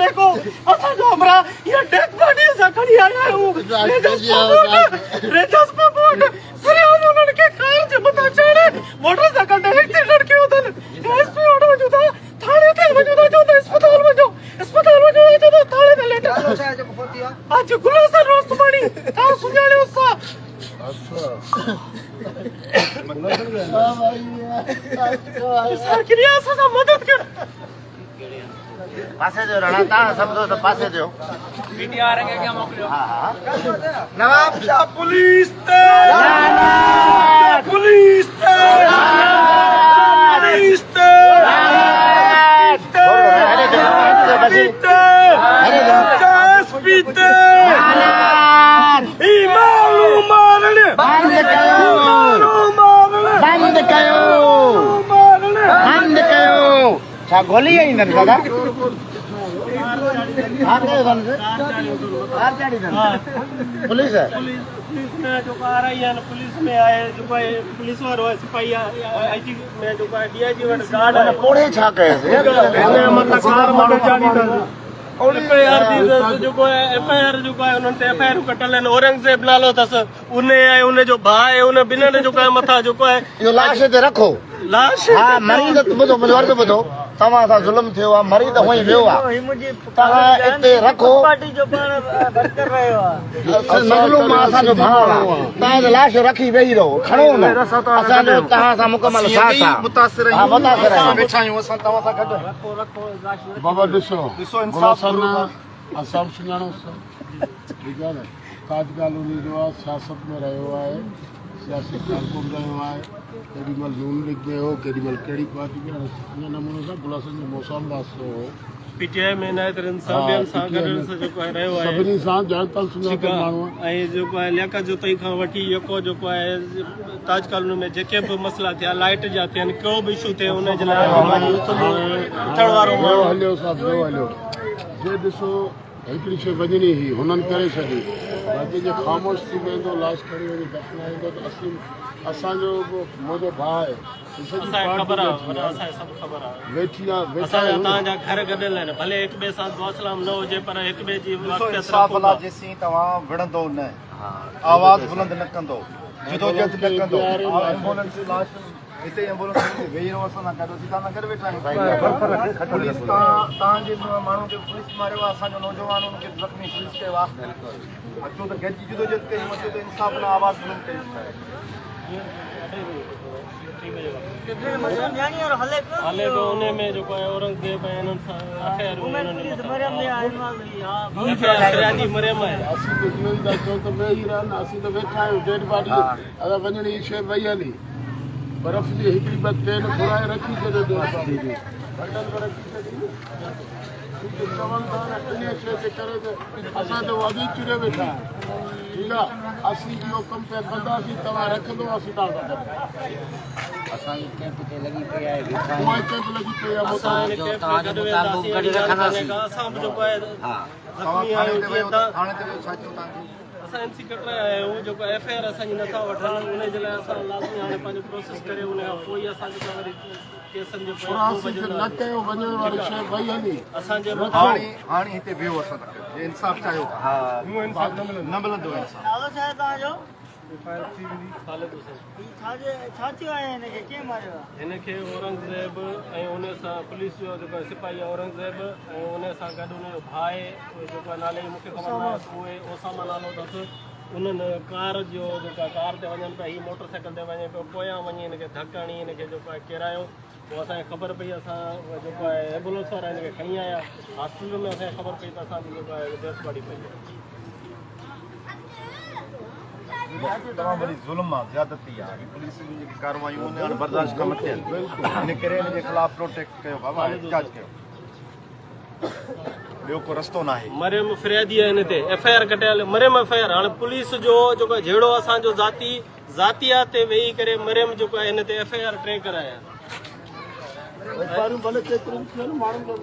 देखो असा जो हमरा ये डेथ बॉडी से खड़ी आया हूं रेजस पे बोट सरे उन्होंने के कार जे बता चढ़े मोटरसाइकिल ते एक्सीडेंट कियो तन एसपी ओडो जुदा थाने ते वजूदा जो अस्पताल में जो थाने ते लेटर आज गुलासा रोस्ट बणी ता सुजाले उसा सर क्रिया सा मदद कर पासे जो रहना था समझो तो पासे जो पीटीआर के क्या मोकलियो हां नवाब शाह पुलिस ते पुलिस ते पुलिस ते गोली है इंदर दादा पुलिस है पुलिस में जो आ रही है पुलिस में आए जो पुलिस वालो सिपाही आईटी में जो डीआईजी वन गार्ड है पोड़े छा कहे मतलब कार मोटर जानी और एफआईआर दी जो एफआईआर जो उन्होंने एफआईआर कटल है औरंगजेब नालो तस उन्हें है उन्हें जो भाई है उन्हें बिना जो मथा जो है यो लाश ते रखो लाश हां मरीद बुधो मुझे बुधो तवा सा जुल्म थियो आ मरीद होई वियो आ तवा इते रखो पार्टी जो पाण वर्कर रहियो आ मजलूम असा जो भाव आ ता लाश रखी वेही रहो खणो न असा जो तहा सा मुकम्मल साथ आ मुतासिर है बैठा आहियूं असां तव्हां सां गॾु बाबा ॾिसो इंसाफ़ असां बि सुञाणोसि ठीकु आहे न ताजगाल उन जो आहे सियासत में रहियो आहे सियासी कारकुन रहियो आहे केॾीमहिल नून लीग में हो केॾीमहिल कहिड़ी पार्टी में इन नमूने सां गुलासन जो मौसम वास्तो हो पीटीआई में नायत इंसाबियन सां गॾु जो रहियो आहे सभिनी सां ॼाणतल सुञातल माण्हू ऐं जेको आहे लियाकत जो तई खां वठी जेको आहे ताज कॉलोनी में जेके बि मसला थिया लाइट जा थियनि को बि इशू थिए उनजे लाइ उथण वारो माण्हू हलियो साहब ॿियो हलियो जे ॾिसो हिकिड़ी शइ वञणी हुई हुननि करे छॾी बाक़ी जे ख़ामोश थी वेंदो लाश खणी वञी दफ़नाईंदो त असांजो मुंहिंजो भाउ आहे ख़बर आहे सभु ख़बर आहे वेठी आहे तव्हांजा घर गॾियल आहिनि भले हिक ॿिए सां दुआसलाम न हुजे पर हिक ॿिए जी जेसीं तव्हां विढ़ंदो न आवाज़ बुलंद न कंदो जिदोजहद न कंदो एम्बुलेंस जी लाश हिते एम्बुलेंस वेही रहो असां गॾु तव्हां गॾु वेठा आहियूं पुलिस तव्हांजे माण्हू खे पुलिस मारियो आहे असांजो नौजवान हुनखे ज़ख़्मी पुलिस कयो आहे अचो त गॾिजी जिदोजहद कयूं अचो त इंसाफ़ न आवाज़ बुलंद कयूं हले पियो उन में जेको आहे औरंगज़ेब ऐं हिननि सां मरियम आहे असीं त इहो ई था चऊं त वेही रहनि असीं त वेठा आहियूं डेड बॉडी अगरि वञणी शइ वई हली बर्फ़ जी हिकिड़ी ॿ ट्रेन घुराए रखी छॾियो बटन बि रखी छॾी चवनि था न इन शइ जे करे त असां त अॻी चिड़े वेठा आहियूं ठीकु आहे असीं इहो कमु पिया कंदासीं तव्हां रखंदो असीं तव्हां सां गॾु असांजी कैंप ते लगी पई आहे उहा कैंप लॻी पई आहे असां बि जेको आहे असां एमसी कटरा आहियूं जेको एफआईआर असांजी नथा वठनि उनजे लाइ असां लाज़मी हाणे पंहिंजो प्रोसेस करे उन खां पोइ असांखे वरी केसनि जो न कयो वञण वारी शइ वई हली असांजे हाणे हिते वियो असां तक इंसाफ़ चाहियो न मिलंदो इंसाफ़ हिनखे औरंगज़ेब ऐं उन सां पुलिस जो जेको सिपाही औरंगज़ेब ऐं उन सां गॾु उनजो भाउ जेको नाले मूंखे ख़बर न आहे उहे ओसामा नालो अथसि उन्हनि कार जो जेको आहे कार ते वञनि पिया हीअ मोटरसाइकिल ते वञे पियो पोयां वञी हिनखे धकु हणी हिनखे जेको आहे किरायो पोइ असांखे ख़बर पई असां जेको आहे एम्बुलेंस वारा हिनखे खणी आया हॉस्पिटल में असांखे ख़बर पई त असांजी जेको आहे डेथ बॉडी पई आहे तमामु वॾी ज़ुल्म आहे ज़्यादती आहे पुलिस जी जेकी कार्रवायूं आहिनि हाणे बर्दाश्त कमु थियनि हिन करे हिनजे ख़िलाफ़ प्रोटेक्ट कयो बाबा एहतजाज कयो ॿियो को रस्तो न आहे मरियम फिरियादी आहे हिन ते एफआईआर कटियल मरियम एफआईआर हाणे पुलिस जो जेको जहिड़ो असांजो ज़ातियात ते वेही करे मरियम जेको आहे हिन ते एफआईआर टे कराया भले केतिरनि माण्हुनि